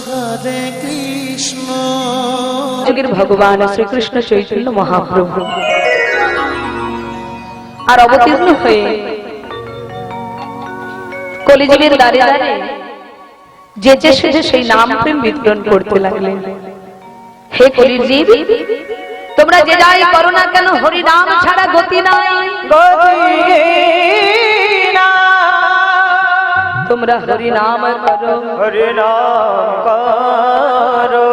হরে কৃষ্ণ। যুগের ভগবান শ্রীকৃষ্ণ চৈতন্য মহাপ্রভু আর অবতীর্ণ হয়ে কলিযুগের দ্বারে দ্বারে যেচে সেচে সেই নাম প্রেম বিতরণ করতে লাগলেন। হে কলির জীব, তোমরা যে যাই করো না কেন, হরি নাম ছাড়া গতি নাই, তোমরা হরি নাম করো, হরি নাম করো।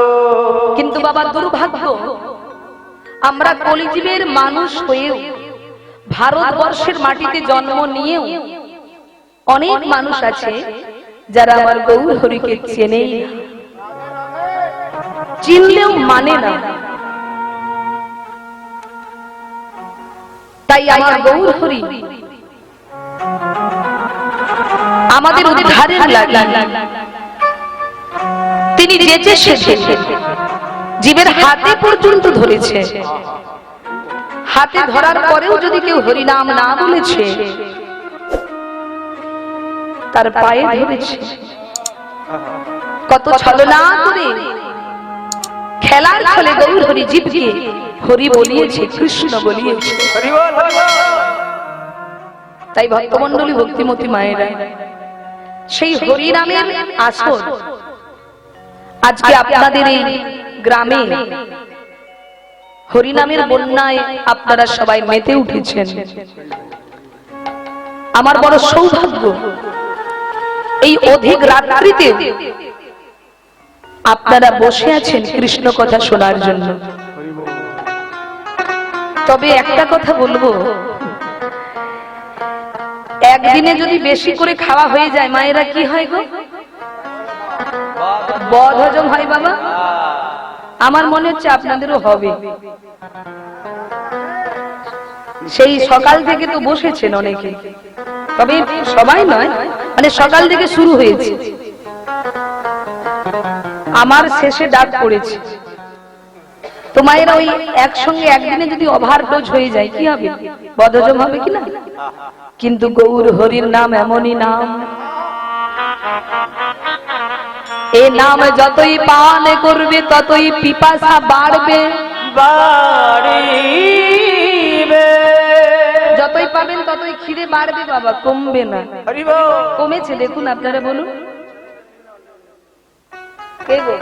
কিন্তু বাবা দুর্ভাগ্য, আমরা কলিযুগের মানুষ হয়েও, ভারতবর্ষের মাটিতে জন্ম নিয়েও অনেক মানুষ আছে যারা আমার গৌর হরিকে চেনেই না, চিনলেও মানে না। তাই আমার গৌর হরি আমাদের উদ্ধারের লাগি তিনি যেচে সেচে জীবের হাতে পর্যন্ত ধরেছে। হাতে ধরার পরেও যদি কেউ হরি নাম না বলেছে, তার পায়ে ধরেছে। কত ছলনা করে খেলার ছলে গৌর হরি জীবকে হরি বলিয়েছে, কৃষ্ণ বলিয়েছে। তাই ভক্তমণ্ডলী, ভক্তিমতী মায়েরা, সেই হরি নামের আসর আজকে আপনাদের এই গ্রামে হরিনামের বন্যায় আপনারা সবাই মেতে উঠেছেন। আমার বড় সৌভাগ্য, এই অধিক রাত্রিতে আপনারা বসে আছেন কৃষ্ণ কথা শোনার জন্য। তবে একটা কথা বলবো, একদিনে যদি বেশি করে খাওয়া হয়ে যায় মায়েরা, কি হয় গো? বদ হজম হয় বাবা। আমার মনে হচ্ছে আপনাদেরও হবে। সেই সকাল থেকে তো বসেছেন অনেকে, তবে সবাই নয়, মানে সকাল থেকে শুরু হয়েছে। আমার শেষে ডাক পড়েছে। তো মায়েরা, ওই একসঙ্গে একদিনে যদি ওভারডোজ হয়ে যায় কি হবে? বদহজম হবে কিনা? কিন্তু গৌর হরির নাম এমনই নাম, এ নাম যতই পান করবে ততই পিপাসা বাড়বে, যতই পাবেন ততই খিদে বাড়বে বাবা, কমবে না। কমেছে দেখুন, আপনারা বলুন। কে গো?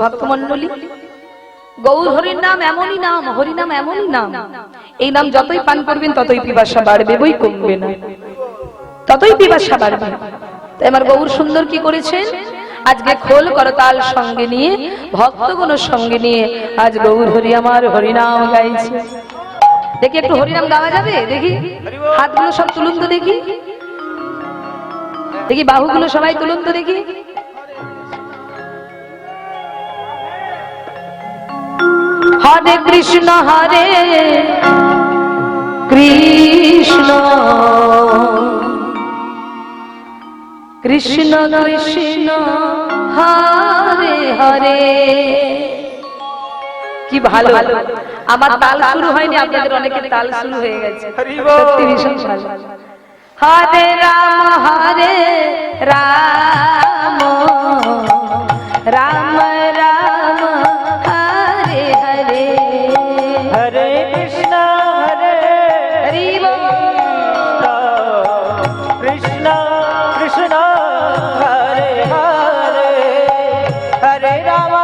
ভক্তমণ্ডলী, গৌর হরির নাম এমনই নাম, হরি নাম এমনই নাম, এই নাম যতই পান করবেন ততই পিপাসা বাড়বে, বই কমবে না, ততই পিপাসা বাড়বে। তাই আমার গৌর সুন্দর কি করেছেন, আজকে খোল করতাল সঙ্গে নিয়ে, ভক্তগণ সঙ্গে নিয়ে আজ গৌর হরি আমার হরিনাম গাইছে। দেখি একটু হরিনাম গাওয়া যাবে? দেখি হাতগুলো সব তুলুন তো, দেখি দেখি বাহুগুলো সবাই তুলুন তো, দেখি। হরে কৃষ্ণ হরে কৃষ্ণ কৃষ্ণ কৃষ্ণ হরে হরে। কি ভালো, আমার তাল শুরু হয়নি, আপনাদের অনেকের তাল শুরু হয়ে গেছে, সত্যি ভীষণ ভালো। হরে রাম রাম রাম হরে হরে, হরে কৃষ্ণ কৃষ্ণ কৃষ্ণ হরে হরে, হরে রাম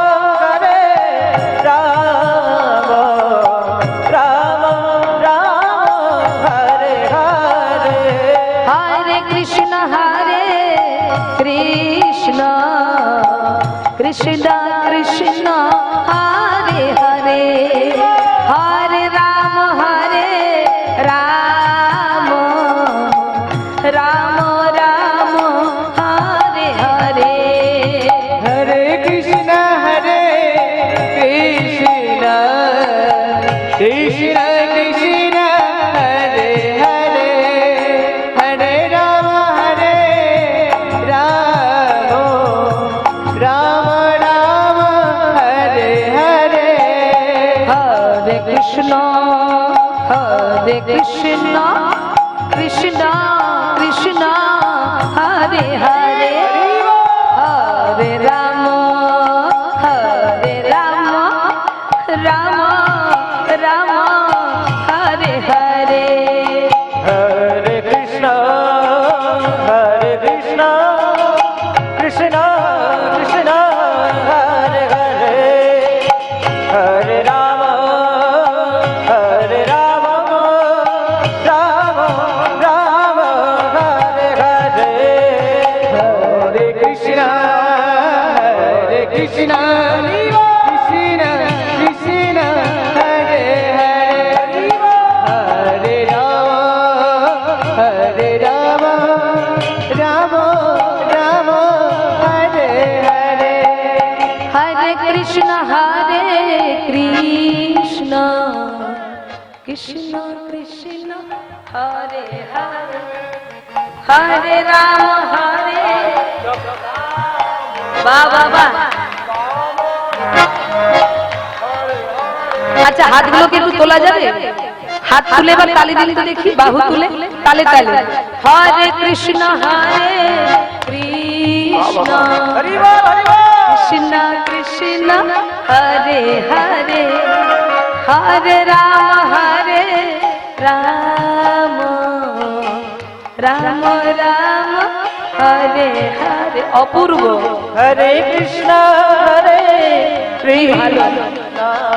রাম রাম হরে হরে, হরে কৃষ্ণ কৃষ্ণ কৃষ্ণ কৃষ্ণ হরে হরে। কৃষ্ণ কৃষ্ণ হরে হরে হরে রাম রাম রাম হরে হরে হরে কৃষ্ণ কৃষ্ণ কৃষ্ণ হরে হরে হরে রাম রাম রাম হরে হরে হরে কৃষ্ণ কৃষ্ণ কৃষ্ণ হরে হরে হরে রাম রাম রাম হরে হরে হরে কৃষ্ণ কৃষ্ণ কৃষ্ণ কৃষ্ণ হরে হরে হরে রাম রাম রাম হরে হরে হরে কৃষ্ণ কৃষ্ণ কৃষ্ণ হরে হরে হরে রাম বাবা আচ্ছা হাতগুলোকে একটু তোলা যাবে হাত তুলে এবার তালি দিলে তো দেখি বাহু তুলে তালে তালে হরে কৃষ্ণ কৃষ্ণ কৃষ্ণ হরে হরে হরে রাম রাম রাম হরে হরে অপূর্ব হরে কৃষ্ণ ভালো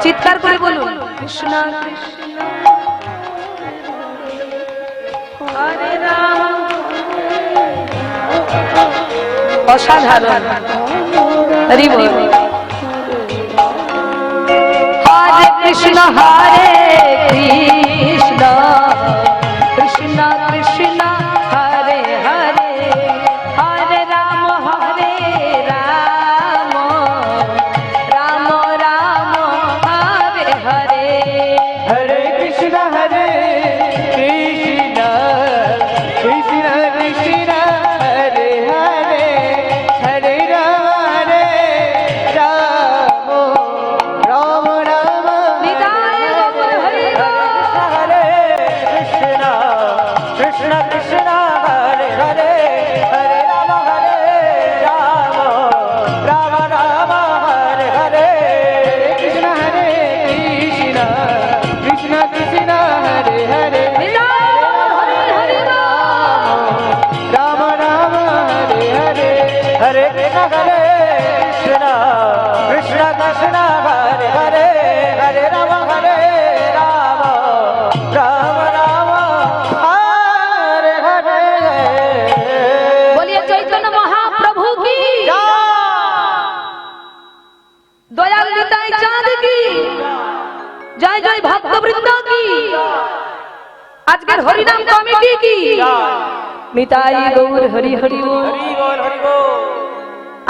চিৎকার করে বলুন কৃষ্ণ কৃষ্ণ হরে রাম অসাধারণ হরি বল হরে কৃষ্ণ কৃষ্ণ কৃষ্ণ কৃষ্ণ হরে হরে হরে রাম রাম রাম হরে হরে হরে কৃষ্ণ কৃষ্ণ কৃষ্ণ কৃষ্ণ হরে হরে হরে রাম রাম রাম নিতাই গৌর হরি হরে কৃষ্ণ কৃষ্ণ কৃষ্ণ হরে হরে হরে রাম রাম রাম হরে হরে কৃষ্ণ কৃষ্ণ কৃষ্ণ কৃষ্ণ হরে হরে রাম রাম হরে হরে হরে কৃষ্ণ কৃষ্ণ কৃষ্ণ হরে হরে হরে রাম রাম রাম হরে হরে বলিয়ে চৈতন্য মহাপ্রভু কি দয়াল নিতাই চাঁদ কি জয় জয় ভক্তবৃন্দ কি আজকের হরিনাম কমিটি কি নিতাই গৌর হরি হরি বল। হরি বল হরি বল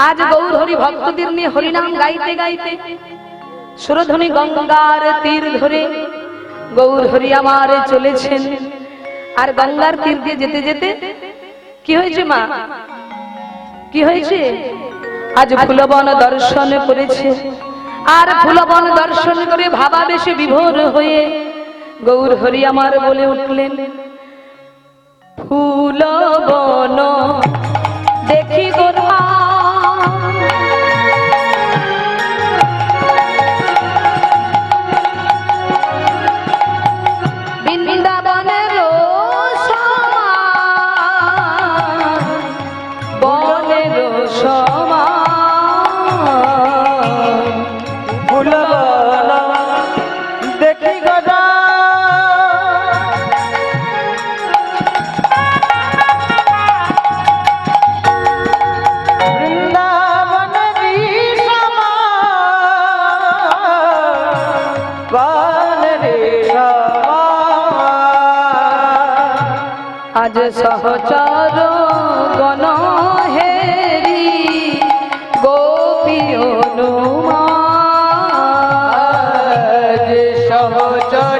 আজ গৌর হরি ভক্তদের নিয়ে হরিনাম গাইতে গাইতে সুরধ্বনি গঙ্গার তীর ধরে গৌর হরি আমার চলেছেন আর গঙ্গার তীর দিয়ে যেতে যেতে কি হয়েছে মা কি হয়েছে আজ ফুলবন দর্শন করেছে আর ফুলবন দর্শন করে ভাবাবেশে বিভোর হয়ে গৌর হরি আমার বলে উঠলেন ফুলবন দেখি গোরা বৃন্দাবনের বনের ফুলবন দেখি গদা বৃন্দাবনেরই সমান বনেরই সমান আজ সহচর গণ হেরি গোপী হনুমান সহচর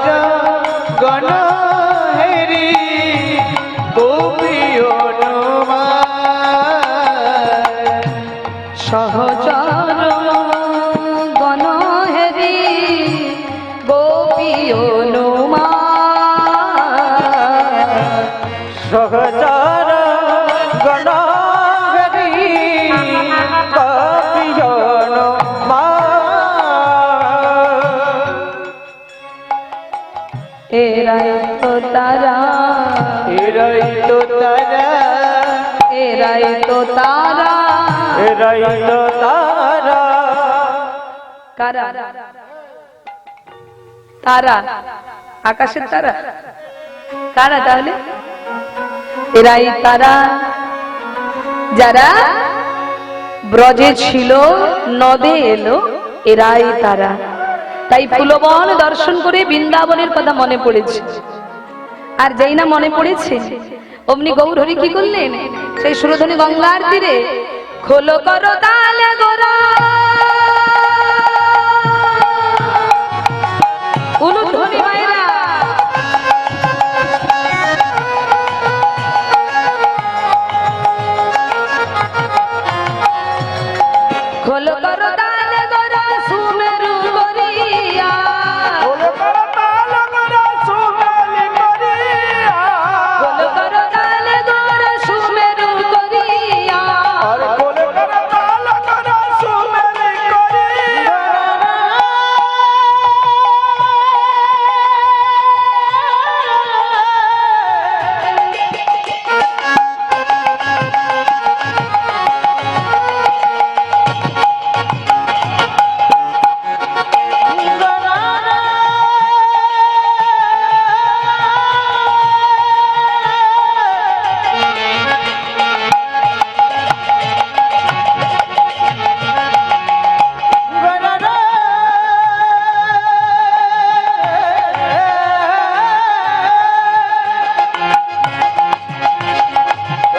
এরাই তো তারা, এরাই তো তারা, এরাই তো তারা, এরাই তো তারা। কারা? তারা আকাশের তারা। কারা তাহলে? এরাই তারা যারা ব্রজে ছিল, নদে এলো, এরাই তারা। তাই ফুলবন দর্শন করে বৃন্দাবনের কথা মনে পড়েছে। আর যেই না মনে পড়েছে অমনি গৌরহরি কি করলেন, সেই সুরধনী গঙ্গার তীরে খোলো করো তালে গোরা, উলুধ্বনি মায়েরা খোলো করো তালে গোরা, সুমেরু করিয়া, খোলো করো তালে গোরা, সুমেরু করিয়া, খোলো করো তালে গোরা, সুমেরু করিয়া, আর খোলো করো তালে গোরা, সুমেরু করিয়া।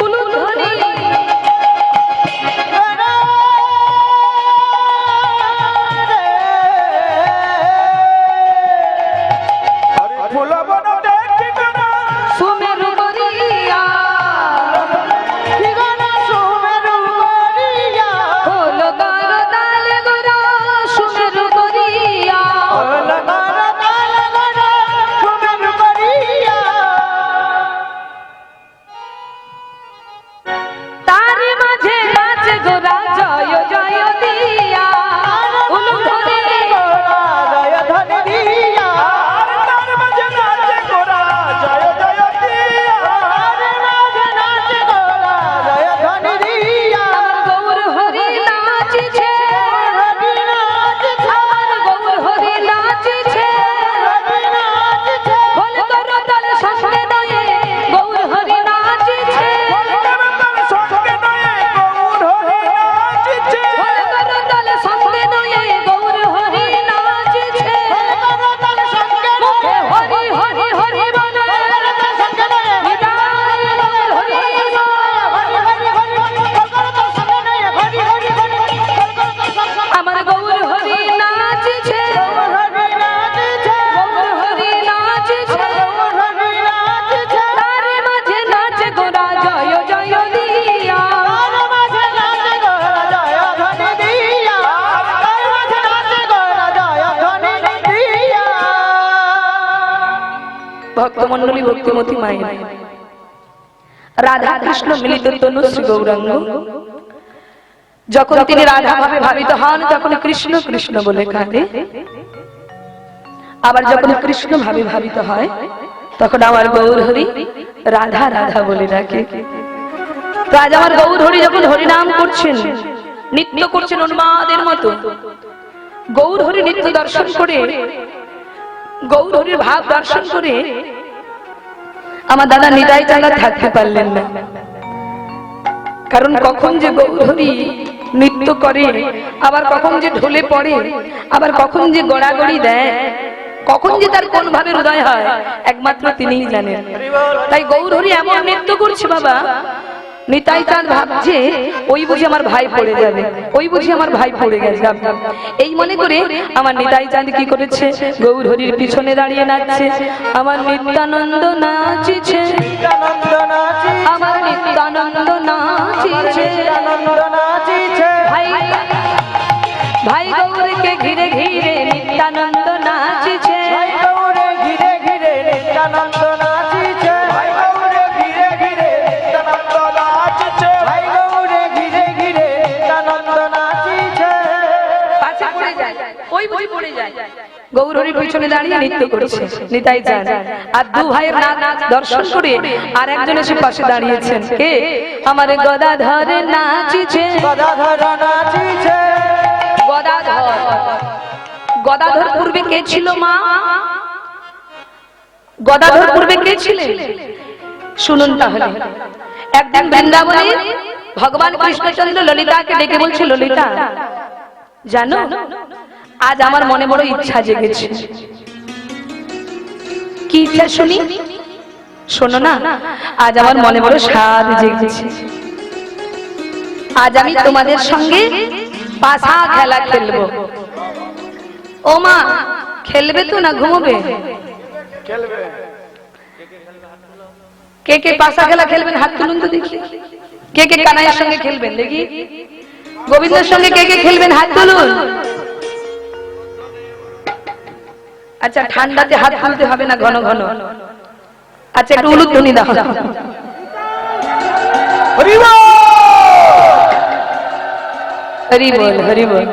উলুধ্বনি ফুলবন দেখি গোরা, সুমেরু করিয়া, সুমেরু করিয়া, খোলো করো তালে গোরা, সুমেরু করিয়া, খোলো করো তালে গোরা, সুমেরু করিয়া। তার মাঝে নাচে গোরা জয় জয় দিয়া, উলুধ্বনি গোরা জয় ধ্বনি দিয়া, আর তার মাঝে নাচে গোরা জয় জয় দিয়া, আর মাঝে নাচে গোরা জয় ধ্বনি দিয়া। আমার গৌর হরি নাচিছে, হরি নাচছে, আমার গৌর হরি নাচিছে, হরি নাচছে, খোল করো তালে সঙ্গে নয়ে গৌর হরি নাচিছে, খোল করো তালে সঙ্গে নয়ে গৌর হরি নাচছে, খোল করো তালে সঙ্গে নয়ে গৌর হরি নাচিছে, খোল করো তালে সঙ্গে মুখে নয়ে হরি হরি হরি বলে, সঙ্গে নয়ে নিতাই গৌর হরি হরি হরি হরি খোল করো তালে সঙ্গে নয়ে হরি হরি হরি খোল করো তালে সঙ্গে আমার গৌর হরি নাচিছে, হরি নাচছে, গৌর হরি নাচিছে, হরি নাচছে, তার মাঝে নাচে গোরা জয় জয় দিয়া, তার মাঝে নাচে গোরা জয় ধ্বনি দিয়া, তার মাঝে নাচে গোরা জয় ধ্বনি দিয়া। ভক্তমণ্ডলী ভক্তিমতী মায়ের রাধা কৃষ্ণ মিলিত তনু শ্রী গৌরাঙ্গ, যখন তিনি রাধা ভাবে ভাবিত হন তখন কৃষ্ণ কৃষ্ণ বলে কাঁদে, আবার যখন কৃষ্ণ ভাবে ভাবিত হয় তখন আমার গৌর হরি রাধা রাধা বলে ডাকে। তো আজ আমার গৌর হরি যখন হরিনাম করছেন, নৃত্য করছেন উন্মাদের মতো, গৌর হরি নৃত্য দর্শন করে, গৌর হরির ভাব দর্শন করে আমার দাদা নিতাই চাঁদা থাকতে পারলেন না। কারণ কখন যে গৌর হরি নৃত্য করে, আবার কখন যে ঢলে পড়ে, আবার কখন যে গড়াগড়ি দেয়, কখন যে তার কোন ভাবে হৃদয় হয় একমাত্র তিনিই জানেন। তাই গৌর হরি এমন নৃত্য করছে বাবা, নিতাই চাঁদ ভাবছে ওই বুঝি আমার ভাই পড়ে যাবে, ওই বুঝি আমার ভাই পড়ে গেছে। এই মনে করে আমার নিতাই চাঁদ কি করেছে, গৌর হরির পিছনে দাঁড়িয়ে নাচছে, আমার নিত্যানন্দ নাচিছে, নিত্যানন্দ নাচিছে, আমার নিত্যানন্দ নাচিছে, নিত্যানন্দ নাচিছে, ভাই ভাই গৌরকে ঘিরে ঘিরে নিত্যানন্দ নাচিছে, ভাই গৌরে ঘিরে ঘিরে নিত্যানন্দ নাচিছে, ভাই গৌরে ঘিরে ঘিরে নিত্যানন্দ নাচিছে, ভাই গৌরে ঘিরে ঘিরে নিত্যানন্দ নাচিছে। পাছে পড়ে যায় ওই বুঝি পড়ে যায়। গৌরহরির পিছনে দাঁড়িয়ে নৃত্য করছে নিতাই চান, আর দু ভাইয়ের নাচ দর্শন করে আর একজন এসে পাশে দাঁড়িয়েছেন, কে? আমার গদাধর নাচিছে, গদাধর নাচিছে। গদাধর। গদাধর পূর্বে কে ছিল মা? গদাধর পূর্বে কে ছিলেন? শুনুন তাহলে। একদিন বৃন্দাবনে ভগবান কৃষ্ণচন্দ্র ললিতাকে ডেকে বলছে, ললিতা জানো আজ আমার মনে বড় ইচ্ছা জেগেছে। কি ইচ্ছা শুনি? শোনো না, আজ আমার মনে বড় স্বাদ জেগেছে। আজ আমি তোমাদের সঙ্গে পাশা খেলা খেলবো। ও মা, খেলবে তো না ঘুমোবে? খেলবে। কে কে পাশা খেলা খেলবেন হাত তুলুন তো দেখি। কে কে কানাইয়ের সঙ্গে খেলবেন দেখি? গোবিন্দের সঙ্গে কে কে খেলবেন হাত তুলুন। আচ্ছা, ঠান্ডাতে হাত তুলতে হবে না ঘন ঘন। আচ্ছা, একটু উলুধ্বনি দাও। হরি বল। হরি বল, হরি বল।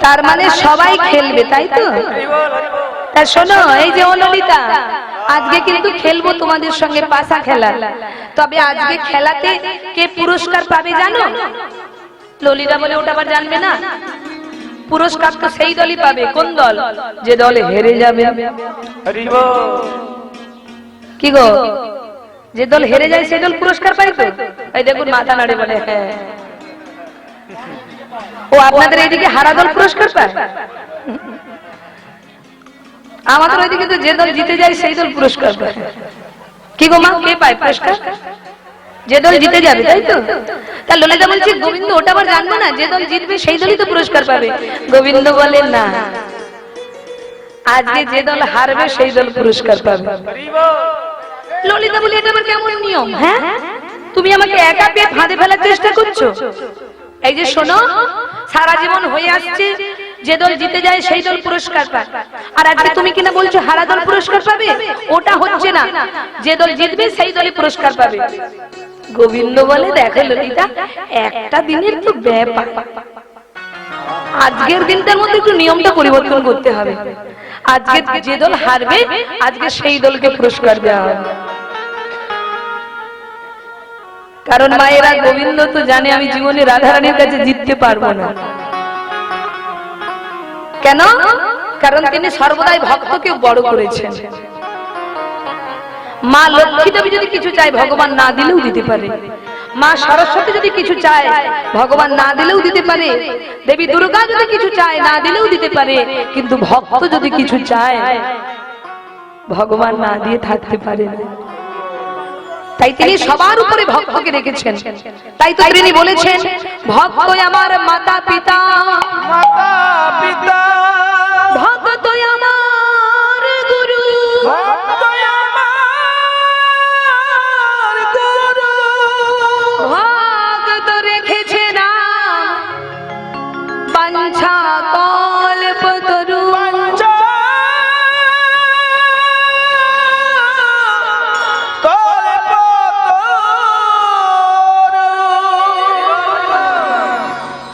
তার মানে সবাই খেলবে, তাই তো? তা শোনো, এই যে ললিতা, আজকে কিন্তু খেলবো তোমাদের সঙ্গে পাশা খেলা। তবে আজকে খেলাতে কে পুরস্কার পাবে জানো? ললিতা বলে ওটা আবার জানবে না। পুরস্কার তো সেই দলই পাবে। কোন দল? যে দলে হেরে যাবে। হরি বল। কি গো, যে দল হেরে যায় সেই দল পুরস্কার পায় তো? এই দেখুন মাথা নাড়ে বলে হ্যাঁ। ও আপনাদের এইদিকে হারা দল পুরস্কার পায়? আমাদের ওইদিকে তো যে দল জিতে যায় সেই দল পুরস্কার পায়। কি গো মা, কে পায় পুরস্কার? যে দল জিতে যাবে, তাই তো? তা ললিতা বলছে, গোবিন্দ ওটা আবার জানবো না, যে দল জিতবে সেই দলই তো পুরস্কার পাবে। গোবিন্দ বলে না, আজকে যে দল হারবে সেই দল পুরস্কার পাবে। ললিতা বলে এটা আবার কেমন নিয়ম? হ্যাঁ, তুমি আমাকে একা পেয়ে ফাঁদে ফেলার চেষ্টা করছো। এই যে শোনো, সারা জীবন হয়ে আসছে যে দল জিতে যায় সেই দল পুরস্কার পায়, আর আজকে তুমি কিনা বলছো হারা দল পুরস্কার পাবে। ওটা হচ্ছে না, যে দল জিতবে সেই দলই পুরস্কার পাবে। গোবিন্দ বলে, দেখো ললিতা, একটা দিনের তো ব্যাপার, আজকের দিনটার মধ্যে একটু নিয়মটা পরিবর্তন করতে হবে। আজকে যে দল হারবে আজকে সেই দলকে পুরস্কার দেওয়া হবে। কারণ মায়েরা, গোবিন্দ তো জানে আমি জীবনে রাধারানীর কাছে জিততে পারবো না। কেন? কারণ তিনি সর্বদাই ভক্তকে বড় করেছেন। মা লক্ষ্মী দেবী যদি কিছু চায় ভগবান না দিলেও দিতে পারে। মা সরস্বতী যদি কিছু চায় ভগবান না দিলেও দিতে পারে। দেবী দুর্গা যদি কিছু চায় না দিলেও দিতে পারে। কিন্তু ভক্ত যদি কিছু চায় ভগবান না দিয়ে থাকতে পারে না। তাই তিনি সবার উপরে ভক্তকে রেখেছেন। তাই তো তিনি বলেছেন, ভক্ত আমার মাতা পিতা, মাতা পিতা, ভক্ত আমার গুরু, ভক্ত আমার গুরু, ভক্ত রেখেছে না বাঞ্ছা কল্পতরু।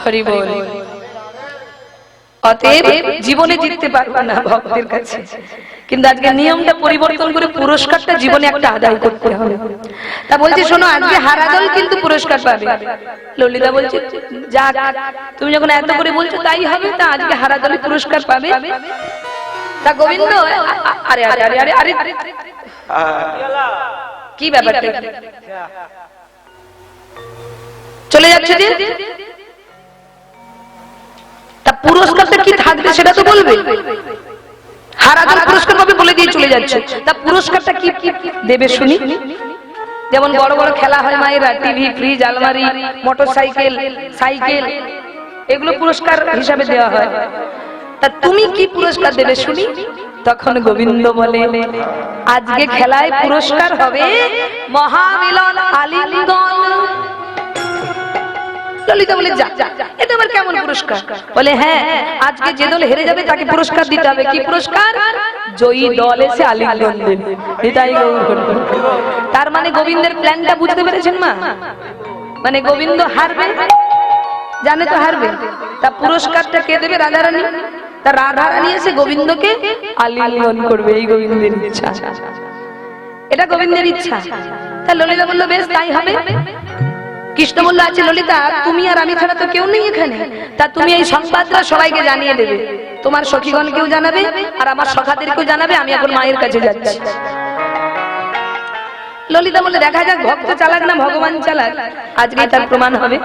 হরি বল। অতএব জীবনে জিততে পারবো না ভক্তের কাছে, কিন্তু আজকে নিয়মটা পরিবর্তন করে পুরস্কারটা জীবনে একটা আদায় করতে হবে। তা বলছি শোনো, আজকে হারা দল কিন্তু পুরস্কার পাবে। ললিতা বলছে, যাক, তুমি যখন এত করে বলছো তাই হবে। তা আজকে হারা দল পুরস্কার পাবে। তা গোবিন্দ, আরে আরে আরে আরে আরে কি ব্যাপারটা? চলে যাচ্ছে যে, তা পুরস্কারটা কি থাকবে সেটা তো বলবে। হারা দল পুরস্কার পাবে বলে দিয়ে চলে যাচ্ছে। তা পুরস্কারটা কি দেবে শুনি? যেমন বড় বড় খেলা হয় মায়েরা, টিভি, ফ্রিজ, আলমারি, মোটরসাইকেল, সাইকেল, এগুলো পুরস্কার হিসাবে দেওয়া হয়। তা তুমি কি পুরস্কার দেবে শুনি? তখন গোবিন্দ বলে, আজকে খেলায় পুরস্কার হবে মহামিলন আলিঙ্গন। ললিতা বলে, যা, এটা আবার কেমন পুরস্কার? বলে, হ্যাঁ, আজকে যে দল হেরে যাবে তাকে পুরস্কার দিতে হবে। কি পুরস্কার? জয়ী দল এসে আলিঙ্গন দেবে। এটাই গৌর। তার মানে গোবিন্দের প্ল্যানটা বুঝতে পেরেছেন মা? মানে গোবিন্দ হারবে, জানে তো হারবে, তা পুরস্কারটা কে দেবে? রাধারানী। তা রাধারানী এসে গোবিন্দকে আলিঙ্গন করবে, এই গোবিন্দের ইচ্ছা, এটা গোবিন্দের ইচ্ছা। তা ললিতা বললো বেশ তাই হবে। কৃষ্ণ বললো আচ্ছা ললিতা, তুমি আর আমি ছাড়া তো কেউ নেই এখানে, তা তুমি এই সংবাদটা সবাইকে জানিয়ে দেবে, তোমার সখীগণকেও জানাবে আর আমার সখাদেরকেও জানাবে, আমি এখন মায়ের কাছে যাচ্ছি। ললিতা বলে দেখা যাক ভক্ত চালাক না ভগবান চালাক, আজকে তার প্রমাণ হবে।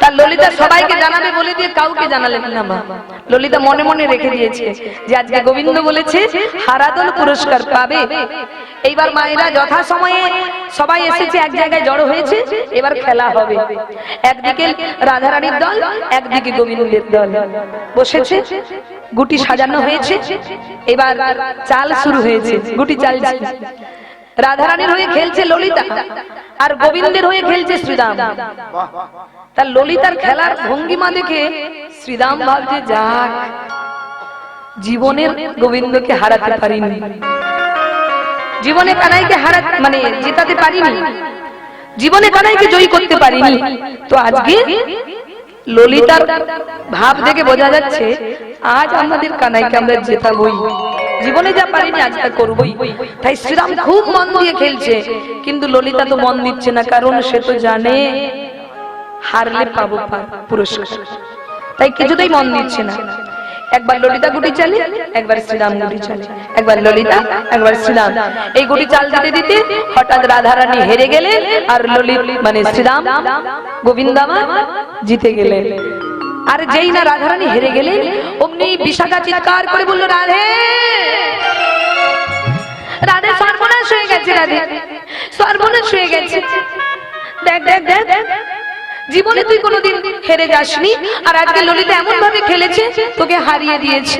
তার ললিতা সবাইকে জানাবে বলে দিয়ে কাউকে জানালেন না মা। ললিতা মনে মনে রেখে দিয়েছে যে আজকে গোবিন্দ বলেছে হারাদল পুরস্কার পাবে। এইবার মায়েরা যথা সময়ে সবাই এসেছে, এক জায়গায় জড়ো হয়েছে, এবার খেলা হবে। একদিকে রাধারানীর দল, একদিকে গোবিন্দের দল বসেছে, গুটি সাজানো হয়েছে, এবার চাল শুরু হয়েছে, গুটি চালছে। রাধারানীর হয়ে খেলছে ললিতা আর গোবিন্দের হয়ে খেলছে শ্রীরাম। তার ললিতার খেলার ভঙ্গিমা দেখে শ্রীরাম ভাবছে যাক, জীবনের গোবিন্দকে হারাতে পারিনি, জীবনে কানাইকে মানে জেতাতে পারিনি, জীবনে কানাইকে জয়ী করতে পারিনি, তো আজকে ললিতার ভাব দেখে বোঝা যাচ্ছে আজ আমাদের কানাইকে আমরা জেতাবই, জীবনে যা পারিনি আজ তা করবই। তাই শ্রীরাম খুব মন দিয়ে খেলছে, কিন্তু ললিতা তো মন দিচ্ছে না, কারণ সে তো জানে হারলে পাবো পুরস্কার, তাই কিছুতেই মন দিচ্ছে না। একবার ললিতা গুটি চালে, একবার শ্রীরাম গুটি চালে, একবার ললিতা একবার শ্রীরাম, এই গুটি চাল দিতে দিতে হঠাৎ রাধারানী হেরে গেলেন আর মানে শ্রীরাম গোবিন্দ আমার জিতে গেলেন। আর যেই না রাধারানী হেরে গেলেন অমনি বিশাখা চিৎকার করে বলল রাধে রাধে, সর্বনাশ হয়ে গেছে, রাধে সর্বনাশ হয়ে গেছে, দেখ দেখ দেখ, জীবনে তুই কোনোদিন হেরে যাসনি আর আজকে ললিতা এমন ভাবে খেলেছে তোকে হারিয়ে দিয়েছে।